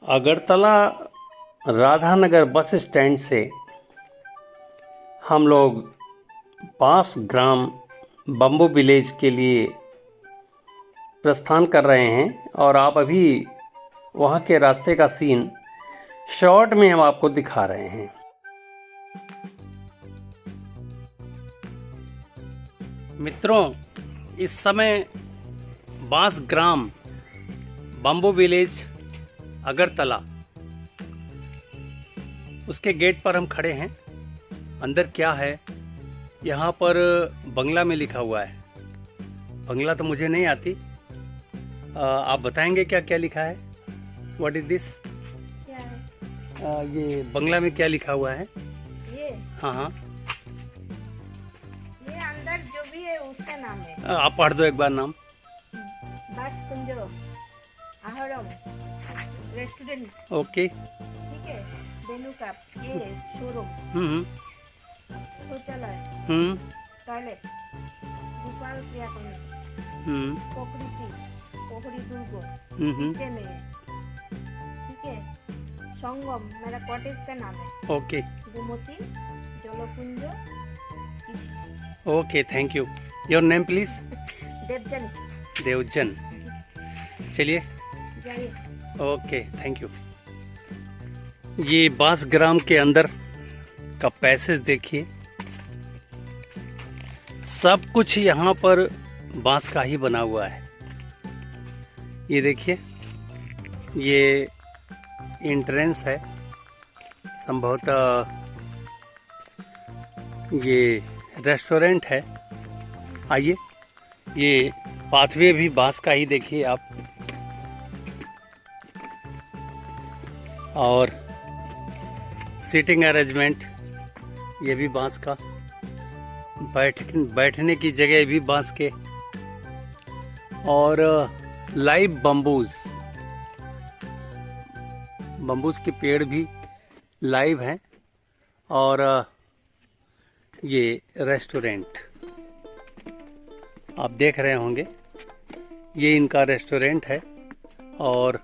Agartala Radhanagar bus stand से हम लोग बांस ग्राम बम्बू विलेज के लिए प्रस्थान कर रहे हैं और आप अभी वहाँ के रास्ते का सीन शॉर्ट में हम आपको दिखा रहे हैं। मित्रों, इस समय बांस ग्राम बम्बू विलेज अगरतला उसके गेट पर हम खड़े हैं। अंदर क्या है, यहाँ पर बंगला में लिखा हुआ है। बंगला तो मुझे नहीं आती, आप बताएंगे क्या क्या लिखा है? What is this? क्या है? ये बंगला में क्या लिखा हुआ है? ये हाँ, ये अंदर जो भी है उसका नाम है। आप पढ़ दो एक बार नाम। बस कुंजो आहरम रेस्टोरेंट। ओके। ठीक है। बेनू का ये शोरूम, शौचालय, टॉयलेट, गोपाल क्रिया पोखरी दुर्ग नीचे में है। ठीक है। संगम मेरा कॉटेज का नाम है। Okay Gomti Jalpunj. Okay, thank you. Your name please? Devjan. Devjan. चलिए, जाइए। Okay, thank you. ये बांस ग्राम के अंदर का पैसेज देखिए। सब कुछ यहाँ पर बांस का ही बना हुआ है। ये देखिए, ये एंट्रेंस है। संभवतः ये रेस्टोरेंट है। आइए, ये पाथवे भी बांस का ही देखिए आप। और सीटिंग अरेंजमेंट ये भी बांस का। बैठने की जगह भी बांस के। और लाइव बम्बूज के पेड़ भी लाइव हैं। और ये रेस्टोरेंट आप देख रहे होंगे, ये इनका रेस्टोरेंट है। और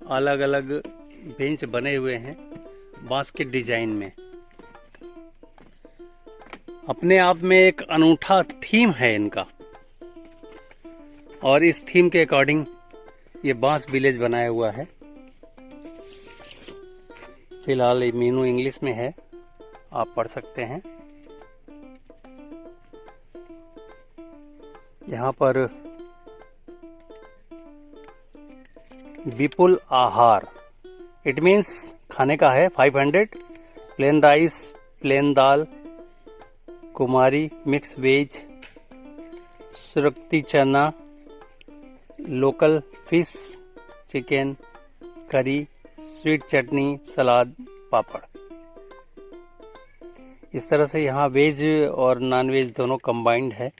अलग अलग बेंच बने हुए हैं बांस के डिजाइन में। अपने आप में एक अनूठा थीम है इनका। और इस थीम के अकॉर्डिंग ये बांस विलेज बनाया हुआ है। फिलहाल ये मेनू इंग्लिश में है, आप पढ़ सकते हैं। यहाँ पर विपुल आहार, इट मीन्स खाने का है। 500 प्लेन राइस, प्लेन दाल, कुमारी मिक्स वेज, सुरक्ति चना, लोकल फिश, चिकन, करी, स्वीट चटनी, सलाद, पापड़। इस तरह से यहाँ वेज और नॉन वेज दोनों कंबाइंड है।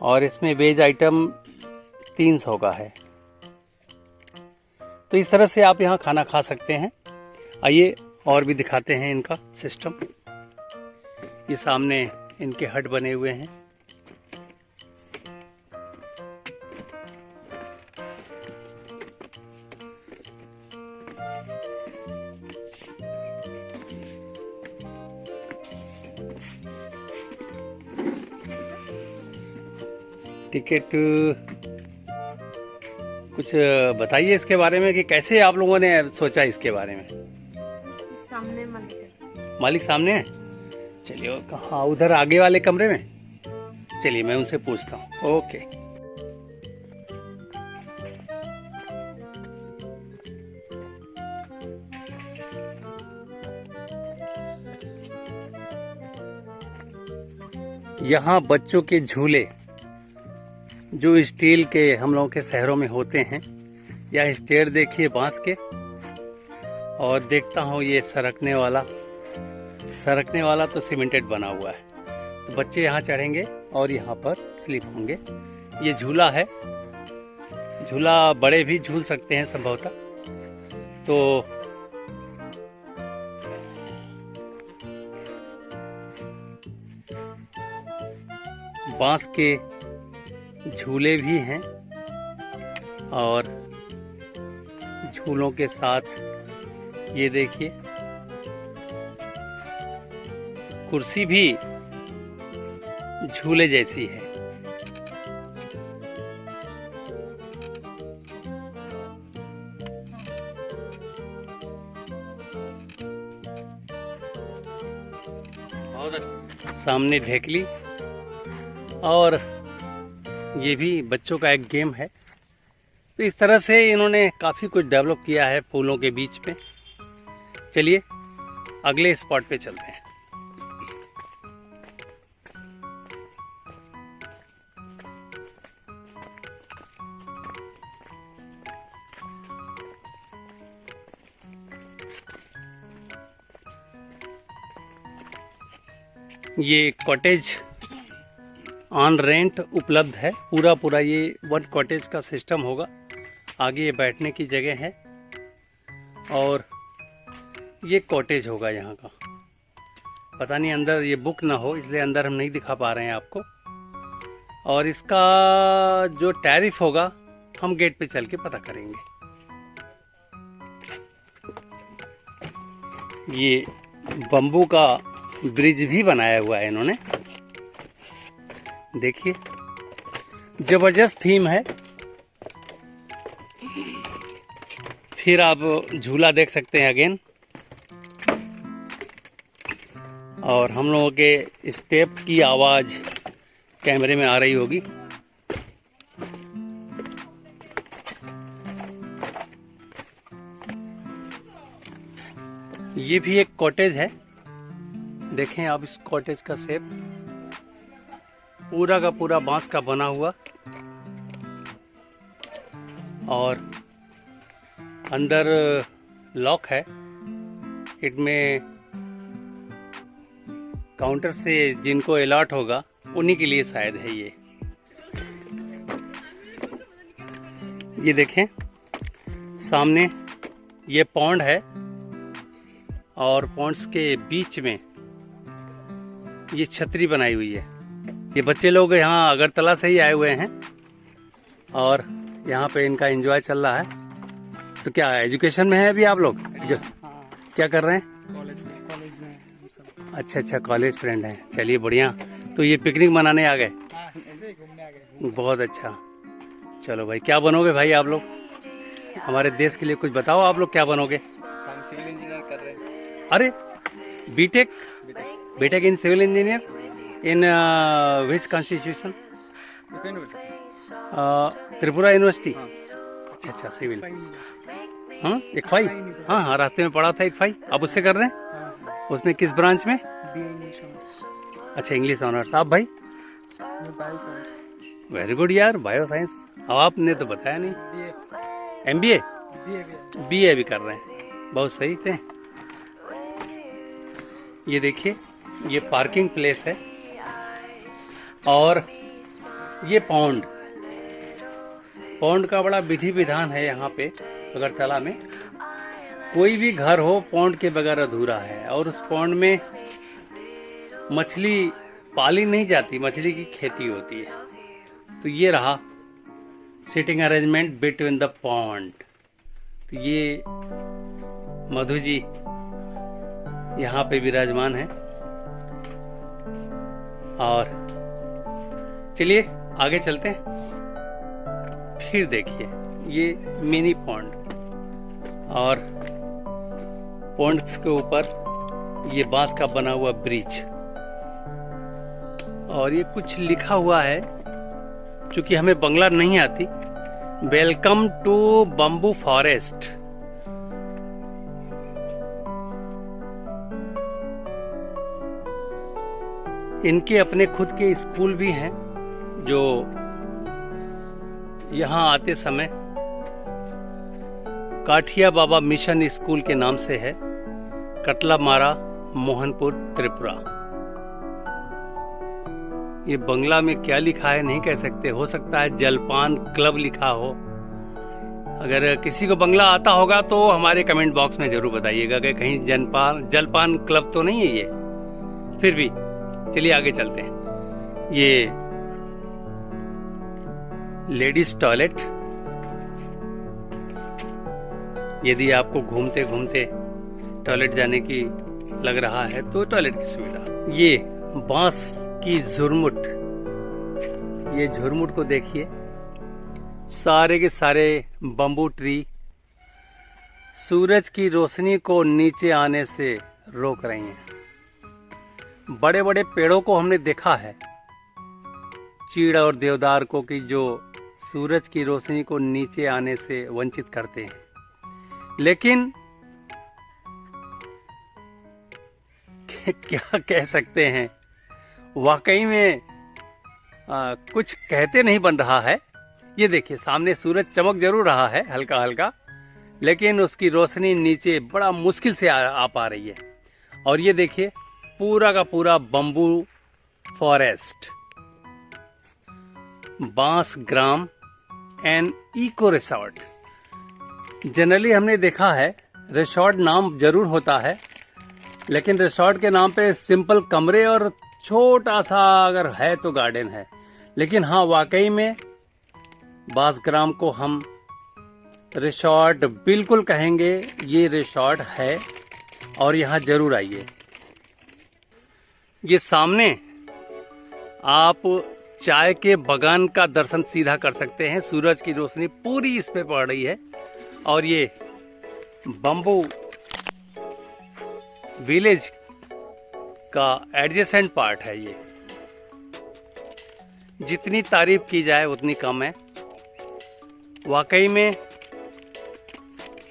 और इसमें वेज आइटम 300 का है। तो इस तरह से आप यहाँ खाना खा सकते हैं। आइए और भी दिखाते हैं इनका सिस्टम। ये सामने इनके हट बने हुए हैं। टिकट कुछ बताइए इसके बारे में कि कैसे आप लोगों ने सोचा इसके बारे में? सामने मालिक। मालिक सामने है? चलिए, हाँ, उधर आगे वाले कमरे में। चलिए, मैं उनसे पूछता हूँ। ओके। यहाँ बच्चों के झूले जो स्टील के हम लोगों के शहरों में होते हैं, या स्टेयर देखिए बांस के। और देखता हूँ ये सरकने वाला तो सीमेंटेड बना हुआ है। तो बच्चे यहाँ चढ़ेंगे और यहाँ पर स्लिप होंगे। ये झूला है। झूला बड़े भी झूल सकते हैं संभवतः। तो बांस के झूले भी हैं और झूलों के साथ। ये देखिए, कुर्सी भी झूले जैसी है। सामने ढेकली, और ये भी बच्चों का एक गेम है। तो इस तरह से इन्होंने काफ़ी कुछ डेवलप किया है फूलों के बीच में। चलिए अगले स्पॉट पे चलते हैं। ये कॉटेज ऑन रेंट उपलब्ध है। पूरा ये वन कॉटेज का सिस्टम होगा। आगे ये बैठने की जगह है और ये कॉटेज होगा यहाँ का। पता नहीं अंदर ये बुक ना हो, इसलिए अंदर हम नहीं दिखा पा रहे हैं आपको। और इसका जो टैरिफ होगा हम गेट पे चल के पता करेंगे। ये बम्बू का ब्रिज भी बनाया हुआ है इन्होंने, देखिए जबरदस्त थीम है। फिर आप झूला देख सकते हैं अगेन, और हम लोगों के स्टेप की आवाज कैमरे में आ रही होगी। ये भी एक कॉटेज है, देखें आप इस कॉटेज का शेप, पूरा का पूरा बांस का बना हुआ, और अंदर लॉक है। इसमें काउंटर से जिनको अलॉट होगा उन्हीं के लिए शायद है ये देखें सामने ये पॉन्ड है, और पॉन्ड्स के बीच में ये छतरी बनाई हुई है। ये बच्चे लोग यहाँ अगरतला से ही आए हुए हैं और यहाँ पे इनका एंजॉय चल रहा है। तो क्या एजुकेशन में है अभी आप लोग? जो क्या कर रहे हैं? कॉलेज में। अच्छा, कॉलेज फ्रेंड है। चलिए बढ़िया। तो ये पिकनिक मनाने आ गए? ऐसे ही घूमने आ गए। बहुत अच्छा। चलो भाई, क्या बनोगे भाई आप लोग? हमारे देश के लिए कुछ बताओ, आप लोग क्या बनोगे? हम सिविल इंजीनियर कर रहे हैं। अरे B Tech in civil engineer in which constitution? Tripura university. अच्छा, सिविल। हाँ, एक फाई। हाँ, रास्ते में पढ़ा था एक फाई। आप उससे कर रहे हैं? उसमें किस ब्रांच में? अच्छा, इंग्लिश ऑनर्स। आप भाई? वेरी गुड यार, बायो साइंस। अब आपने तो बताया नहीं। MBA? BA भी कर रहे हैं, बहुत सही थे। ये देखिए, ये पार्किंग प्लेस है, और ये पौंड का बड़ा विधि विधान है यहाँ पे अगरतला में। कोई भी घर हो पौंड के बगैर अधूरा है, और उस पौंड में मछली पाली नहीं जाती, मछली की खेती होती है। तो ये रहा sitting arrangement between the pond. तो ये मधु जी यहाँ पे विराजमान है। और चलिए आगे चलते हैं। फिर देखिए ये मिनी पॉन्ड, और पॉन्ड्स के ऊपर ये बांस का बना हुआ ब्रिज, और ये कुछ लिखा हुआ है। क्योंकि हमें बंगला नहीं आती। Welcome to bamboo forest. इनके अपने खुद के स्कूल भी हैं, जो यहाँ आते समय काठिया बाबा मिशन स्कूल के नाम से है, कटला मारा, मोहनपुर, त्रिपुरा। ये बंगला में क्या लिखा है नहीं कह सकते, हो सकता है जलपान क्लब लिखा हो। अगर किसी को बंगला आता होगा तो हमारे कमेंट बॉक्स में जरूर बताइएगा कि कहीं जलपान क्लब तो नहीं है ये। फिर भी चलिए आगे चलते हैं। ये लेडीज टॉयलेट, यदि आपको घूमते घूमते टॉयलेट जाने की लग रहा है तो टॉयलेट की सुविधा। ये बांस की झुरमुट, ये झुरमुट को देखिए, सारे के सारे बम्बू ट्री सूरज की रोशनी को नीचे आने से रोक रही हैं। बड़े बड़े पेड़ों को हमने देखा है, चीड़ और देवदार को, कि जो सूरज की रोशनी को नीचे आने से वंचित करते हैं, लेकिन क्या कह सकते हैं, वाकई में कुछ कहते नहीं बन रहा है। ये देखिए सामने सूरज चमक जरूर रहा है हल्का हल्का, लेकिन उसकी रोशनी नीचे बड़ा मुश्किल से आ पा रही है। और ये देखिए पूरा का पूरा बम्बू फॉरेस्ट, बांस ग्राम एंड इको रिसोर्ट। जनरली हमने देखा है रिसोर्ट नाम जरूर होता है, लेकिन रिसोर्ट के नाम पे सिंपल कमरे और छोटा सा अगर है तो गार्डन है। लेकिन हाँ, वाकई में बांसग्राम को हम रिसोर्ट बिल्कुल कहेंगे। ये रिसोर्ट है और यहाँ जरूर आइए। ये सामने आप चाय के बागान का दर्शन सीधा कर सकते हैं। सूरज की रोशनी पूरी इस पे पड़ रही है और ये बम्बू विलेज का एडजेसेंट पार्ट है। ये जितनी तारीफ की जाए उतनी कम है। वाकई में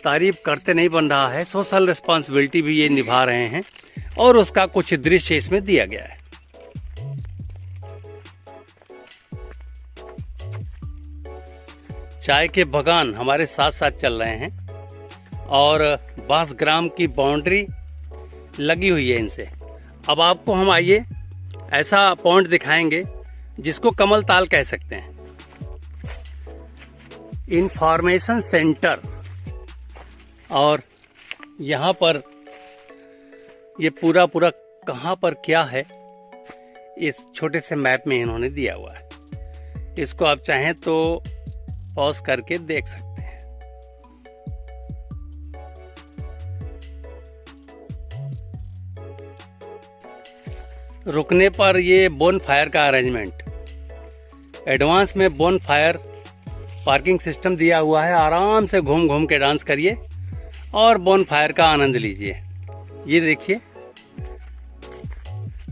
तारीफ करते नहीं बन रहा है, सोशल रिस्पॉन्सिबिलिटी भी ये निभा रहे हैं और उसका कुछ दृश्य इसमें दिया गया है। चाय के बागान हमारे साथ साथ चल रहे हैं और बांसग्राम की बाउंड्री लगी हुई है इनसे। अब आपको हम आइए ऐसा पॉइंट दिखाएंगे जिसको कमल ताल कह सकते हैं। इंफॉर्मेशन सेंटर, और यहाँ पर ये पूरा कहाँ पर क्या है इस छोटे से मैप में इन्होंने दिया हुआ है। इसको आप चाहें तो पॉज करके देख सकते हैं। रुकने पर ये बोन फायर का अरेंजमेंट, एडवांस में बोन फायर पार्किंग सिस्टम दिया हुआ है। आराम से घूम घूम के डांस करिए और बोन फायर का आनंद लीजिए। ये देखिए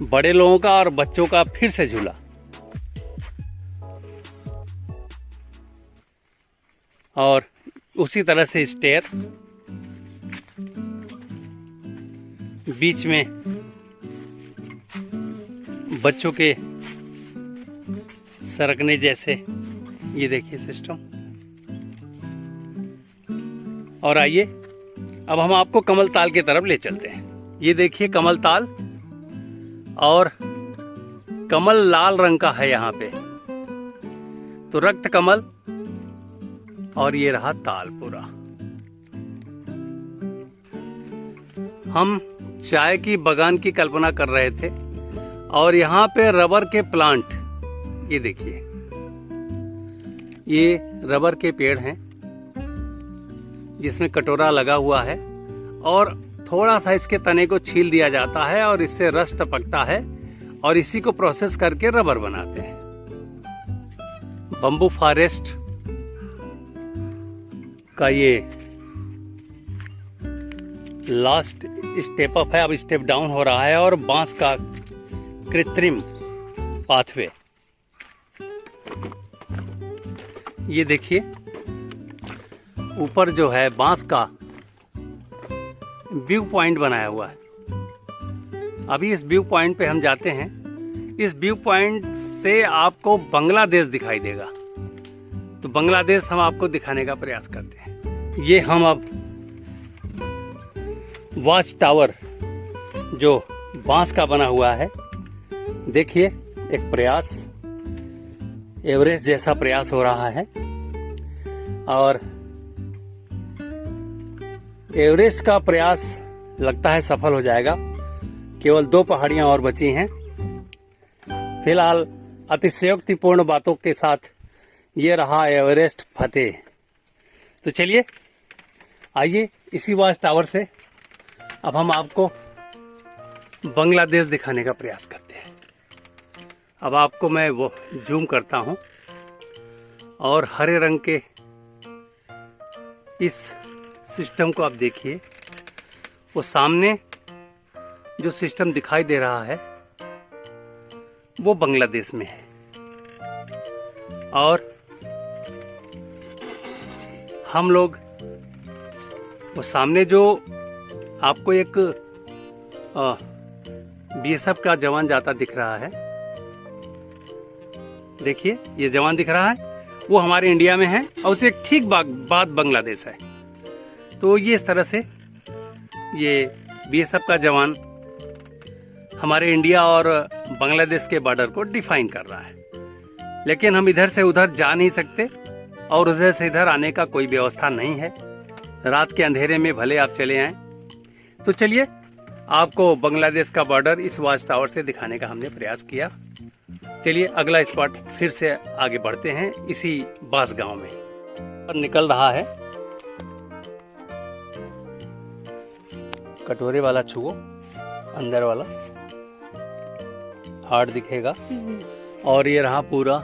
बड़े लोगों का और बच्चों का फिर से झूला। और उसी तरह से स्टेयर, बीच में बच्चों के सरकने जैसे, ये देखिए सिस्टम। और आइए अब हम आपको कमल ताल की तरफ ले चलते हैं। ये देखिए कमल ताल, और कमल लाल रंग का है यहाँ पे, तो रक्त कमल, और ये रहा ताल पूरा। हम चाय की बागान की कल्पना कर रहे थे और यहाँ पे रबर के प्लांट, ये देखिए ये रबर के पेड़ हैं जिसमें कटोरा लगा हुआ है और थोड़ा सा इसके तने को छील दिया जाता है और इससे रस टपकता है और इसी को प्रोसेस करके रबर बनाते हैं। बम्बू फॉरेस्ट का ये लास्ट स्टेप अप है, अब स्टेप डाउन हो रहा है, और बांस का कृत्रिम पाथवे। ये देखिए ऊपर जो है बांस का व्यू पॉइंट बनाया हुआ है। अभी इस व्यू पॉइंट पे हम जाते हैं। इस व्यू पॉइंट से आपको बांग्लादेश दिखाई देगा, तो बांग्लादेश हम आपको दिखाने का प्रयास करते हैं। ये हम अब वॉच टावर जो बांस का बना हुआ है, देखिए एक प्रयास, एवरेस्ट जैसा प्रयास हो रहा है। और एवरेस्ट का प्रयास लगता है सफल हो जाएगा। केवल 2 पहाड़ियां और बची हैं। फिलहाल अतिशयोक्तिपूर्ण बातों के साथ ये रहा एवरेस्ट फतेह। तो चलिए आइए इसी वॉच टावर से अब हम आपको बांग्लादेश दिखाने का प्रयास करते हैं। अब आपको मैं वो जूम करता हूं और हरे रंग के इस सिस्टम को आप देखिए। वो सामने जो सिस्टम दिखाई दे रहा है वो बांग्लादेश में है और हम लोग वो सामने जो आपको एक बीएसएफ का जवान जाता दिख रहा है, देखिए ये जवान दिख रहा है, वो हमारे इंडिया में है और उसे ठीक बाद बांग्लादेश है। तो ये इस तरह से ये बीएसएफ का जवान हमारे इंडिया और बांग्लादेश के बॉर्डर को डिफाइन कर रहा है। लेकिन हम इधर से उधर जा नहीं सकते और उधर से इधर आने का कोई व्यवस्था नहीं है। रात के अंधेरे में भले आप चले आएं। तो चलिए आपको बांग्लादेश का बॉर्डर इस वॉच टावर से दिखाने का हमने प्रयास किया। चलिए अगला स्पॉट फिर से आगे बढ़ते हैं इसी बास गांव में। पर निकल रहा है कटोरे वाला छुओ, अंदर वाला हार्ड दिखेगा और ये रहा पूरा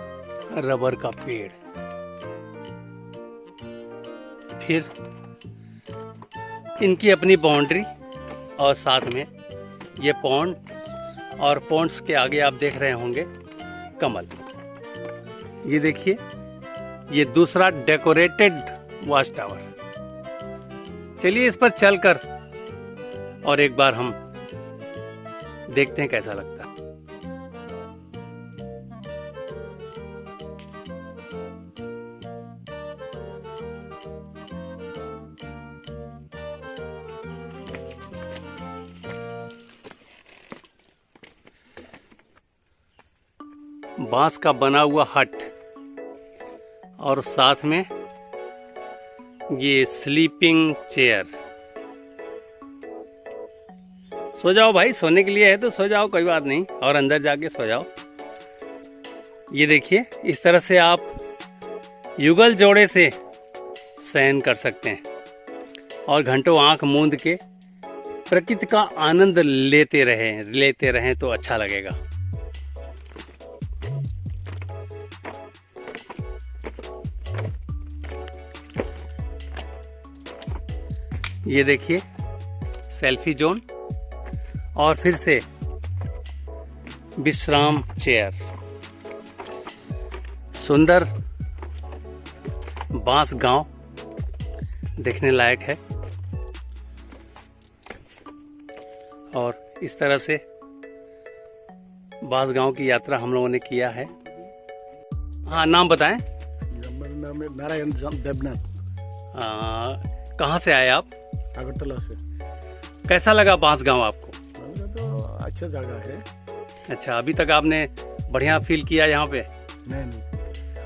रबर का पेड़। फिर इनकी अपनी बाउंड्री और साथ में ये पॉन्ड और पॉन्ड्स के आगे आप देख रहे होंगे कमल। ये देखिए ये दूसरा डेकोरेटेड वॉच टावर। चलिए इस पर चलकर और एक बार हम देखते हैं कैसा लगता है। बांस का बना हुआ हट और साथ में ये स्लीपिंग चेयर। सो जाओ भाई, सोने के लिए है तो सो जाओ, कोई बात नहीं, और अंदर जाके सो जाओ। ये देखिए इस तरह से आप युगल जोड़े से शयन कर सकते हैं और घंटों आंख मूंद के प्रकृति का आनंद लेते रहें तो अच्छा लगेगा। ये देखिए सेल्फी जोन और फिर से विश्राम चेयर। सुंदर बांस गांव देखने लायक है और इस तरह से बांस गांव की यात्रा हम लोगों ने किया है। हाँ, नाम बताएं। मेरा नाम है नारायण देवनाथ। कहाँ से आए आप? अगरतला से। कैसा लगा बांस गांव आपको? तो अच्छा जगह है। अच्छा, अभी तक आपने बढ़िया फील किया यहाँ पे? नहीं।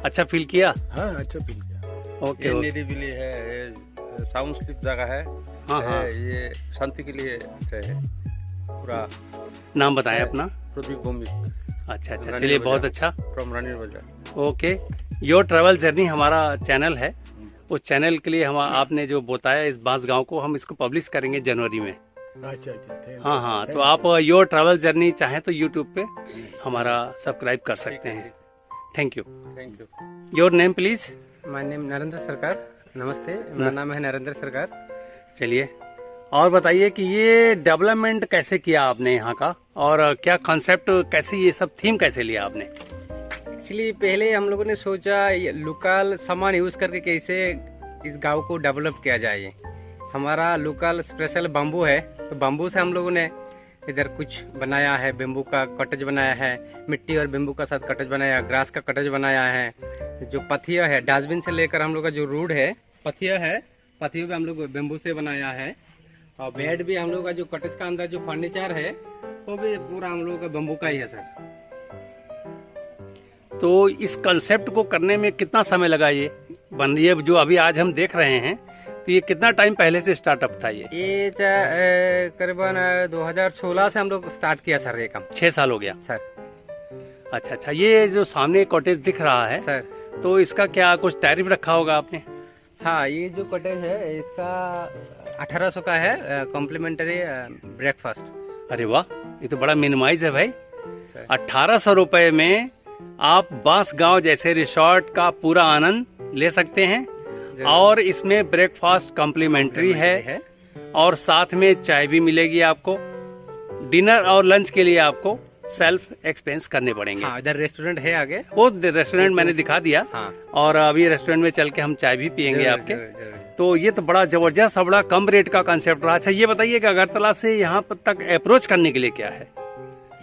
अच्छा फील किया? हाँ, अच्छा फील किया। ओके। ये निरिबिली है, ये साउंड स्लीप जगह है। हाँ। ये शांति के लिए अच्छा है पूरा। नाम बताएं अपना। प्रदीप भौमिक। अच्छा, चलिए बहुत अच्छा। फ्रॉम रानी बाजार। ओके, योर ट्रैवल जर्नी हमारा चैनल है। उस चैनल के लिए हम आपने जो बताया इस बांस गांव को, हम इसको पब्लिश करेंगे जनवरी में। अच्छा। हाँ, तो आप योर ट्रैवल जर्नी चाहें तो यूट्यूब पे हमारा सब्सक्राइब कर सकते हैं। Thank you. Your name please. My name Narendra सरकार। नमस्ते, मेरा नाम है नरेंद्र सरकार। चलिए और बताइए कि ये डेवलपमेंट कैसे किया आपने यहाँ का, और क्या कॉन्सेप्ट, कैसे ये सब थीम कैसे लिया आपने? एक्चुअली पहले हम लोगों ने सोचा लोकल सामान यूज करके कैसे इस गांव को डेवलप किया जाए। हमारा लोकल स्पेशल बम्बू है, तो बम्बू से हम लोगों ने इधर कुछ बनाया है। बेम्बू का कटज बनाया है, मिट्टी और बेम्बू का साथ कटज बनाया, ग्रास का कटज बनाया है। जो पथिया है, डस्टबिन से लेकर हम लोग का जो रूड है, पथिया है, पथिया भी हम लोग बेम्बू से बनाया है। और बेड भी हम लोग का जो कटज का अंदर जो फर्नीचर है वो भी पूरा हम लोग का बेम्बू का ही है सर। तो इस कंसेप्ट को करने में कितना समय लगा? ये जो अभी आज हम देख रहे हैं, तो ये कितना टाइम पहले से स्टार्टअप था? ये करीबन 2016 से हम लोग स्टार्ट किया सर ये काम। 6 साल हो गया सर। अच्छा, ये जो सामने कॉटेज दिख रहा है सर, तो इसका क्या कुछ टैरिफ रखा होगा आपने? हाँ, ये जो कॉटेज है इसका 1800 का है, कॉम्प्लीमेंट्री ब्रेकफास्ट। अरे वाह, ये तो बड़ा मिनिमाइज है भाई। 1800 रुपए में आप बांस गांव जैसे रिसोर्ट का पूरा आनंद ले सकते हैं, और इसमें ब्रेकफास्ट कॉम्प्लीमेंट्री है और साथ में चाय भी मिलेगी आपको। डिनर और लंच के लिए आपको सेल्फ एक्सपेंस करने पड़ेंगे। हाँ, इधर रेस्टोरेंट है आगे, वो रेस्टोरेंट मैंने दिखा दिया। हाँ। और अभी रेस्टोरेंट में चल के हम चाय भी पियेंगे जरूर, आपके। जरूर, जरूर। तो ये तो बड़ा जबरदस्त और बड़ा कम रेट का कंसेप्ट रहा। अच्छा, ये बताइए कि अगरतला से यहाँ तक अप्रोच करने के लिए क्या है?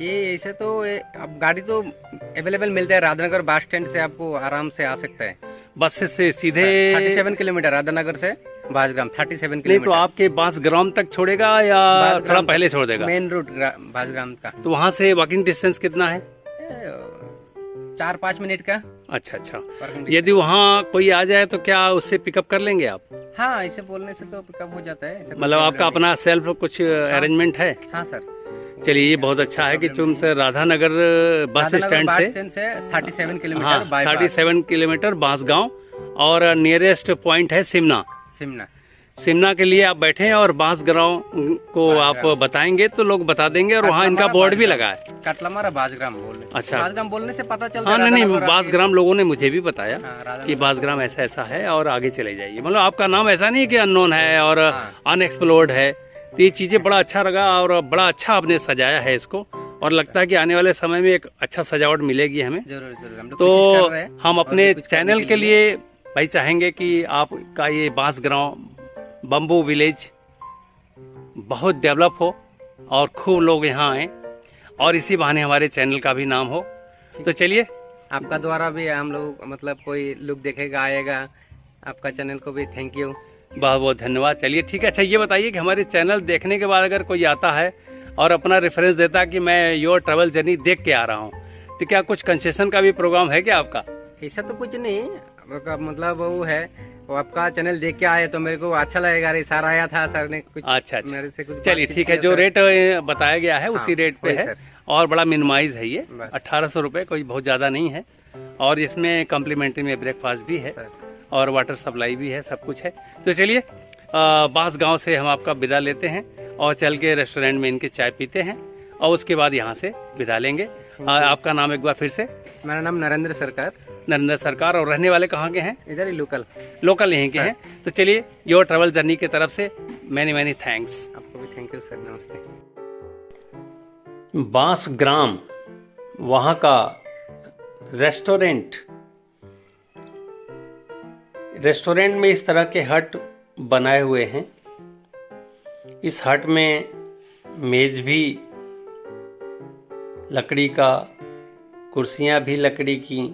ये ऐसे तो अब गाड़ी तो अवेलेबल मिलता है, राधानगर बस स्टैंड से आपको आराम से आ सकता है। बस से सीधे 37 किलोमीटर राधानगर से बांसग्राम, 37 नहीं किलोमीटर। तो आपके बांसग्राम तक छोड़ेगा या थोड़ा पहले छोड़ देगा? मेन रूट बांसग्राम का। तो वहाँ से वॉकिंग डिस्टेंस कितना है? 4-5 मिनट का। अच्छा अच्छा। walking यदि वहाँ कोई आ जाए तो क्या उससे पिकअप कर लेंगे आप? distance। हाँ, ऐसे बोलने से तो पिकअप हो जाता है, ऐसे कोई मतलब आपका problem अपना सेल्फ कुछ अरेंजमेंट है? नहीं। हाँ सर। चलिए, ये बहुत अच्छा है कि तुम से राधानगर बस स्टैंड से 37 किलोमीटर हाँ बाय 37 किलोमीटर बांसगांव, और नियरेस्ट पॉइंट है सिमना। सिमना के लिए आप बैठे और बांसगांव को आप बताएंगे तो लोग बता देंगे, और वहाँ इनका बोर्ड भी लगा है। कटलमारा बांसग्राम बोलने से। अच्छा। बांसग्राम बोलने से पता चलता हाँ, है। नहीं राधानगर बांसग्राम लोगों ने मुझे भी बताया राधानगर कि बांसग्राम ऐसा ऐसा है और आगे चले जाइए। मतलब आपका नाम ऐसा नहीं कि अननोन है और अनएक्सप्लोर्ड है। तो ये चीजें बड़ा अच्छा लगा और बड़ा अच्छा आपने सजाया है इसको, और लगता है कि आने वाले समय में एक अच्छा सजावट मिलेगी हमें। जरूर जरूर, हम लोग तो कोशिश कर रहे हैं हम और अपने भी कुछ करने चैनल के लिए भाई चाहेंगे कि आपका ये बांसगांव बम्बू विलेज बहुत डेवलप हो और खूब लोग यहाँ आए, और इसी बहाने हमारे चैनल का भी नाम हो। तो चलिए, आपका द्वारा भी हम लोग मतलब कोई लोग देखेगा, आएगा, आपका चैनल को भी थैंक यू। बहुत बहुत धन्यवाद। चलिए ठीक है। अच्छा, ये बताइए कि हमारे चैनल देखने के बाद अगर कोई आता है और अपना रेफरेंस देता है कि मैं योर ट्रैवल जर्नी देख के आ रहा हूँ, तो क्या कुछ कंसेशन का भी प्रोग्राम है क्या आपका? ऐसा तो कुछ नहीं, मतलब वो है, वो आपका चैनल देख के आए तो मेरे को अच्छा लगेगा। अरे सर आया था, सर ने कुछ अच्छा अच्छा, मेरे से कुछ चलिए बातचीत ठीक है। किया जो सर। रेट बताया गया है उसी हाँ, रेट पे वही है, सर। और बड़ा मिनिमाइज है ये। बस। 1800 रुपये कोई बहुत ज़्यादा नहीं है, और इसमें कॉम्प्लीमेंट्री में ब्रेकफास्ट भी है सर। और वाटर सप्लाई भी है, सब कुछ है। तो चलिए, बांसगांव से हम आपका विदा लेते हैं और चल के रेस्टोरेंट में इनके चाय पीते हैं, और उसके बाद यहाँ से विदा लेंगे। आपका नाम एक बार फिर से? मेरा नाम नरेंद्र सरकार। नरेंद्र सरकार। और रहने वाले कहाँ के हैं? इधर ही लोकल यहीं के हैं। तो चलिए, योर ट्रैवल जर्नी की तरफ से मैनी मैनी थैंक्स। आपको भी थैंक यू सर, नमस्ते। बांसग्राम वहाँ का रेस्टोरेंट में इस तरह के हट बनाए हुए हैं। इस हट में मेज भी लकड़ी का, कुर्सियां भी लकड़ी की,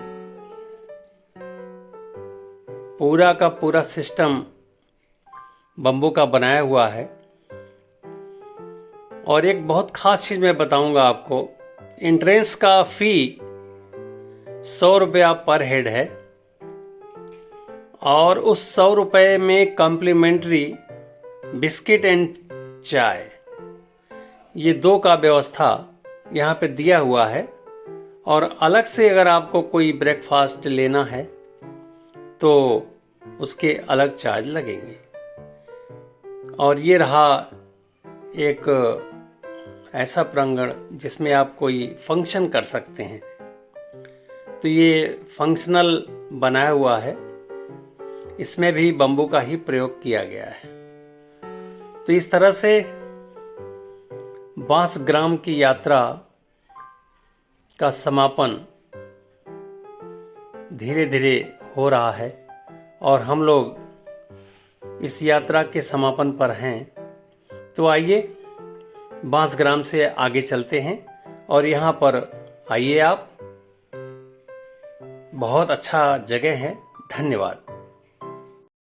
पूरा का पूरा सिस्टम बम्बू का बनाया हुआ है। और एक बहुत खास चीज मैं बताऊंगा आपको, एंट्रेंस का फी 100 रुपया पर हेड है, और उस 100 रुपये में कॉम्प्लीमेंट्री बिस्किट एंड चाय, ये दो का व्यवस्था यहाँ पे दिया हुआ है। और अलग से अगर आपको कोई ब्रेकफास्ट लेना है तो उसके अलग चार्ज लगेंगे। और ये रहा एक ऐसा प्रांगण जिसमें आप कोई फंक्शन कर सकते हैं। तो ये फंक्शनल बनाया हुआ है, इसमें भी बम्बू का ही प्रयोग किया गया है। तो इस तरह से बांसग्राम की यात्रा का समापन धीरे धीरे हो रहा है, और हम लोग इस यात्रा के समापन पर हैं। तो आइए बांसग्राम से आगे चलते हैं, और यहाँ पर आइए आप, बहुत अच्छा जगह है। धन्यवाद।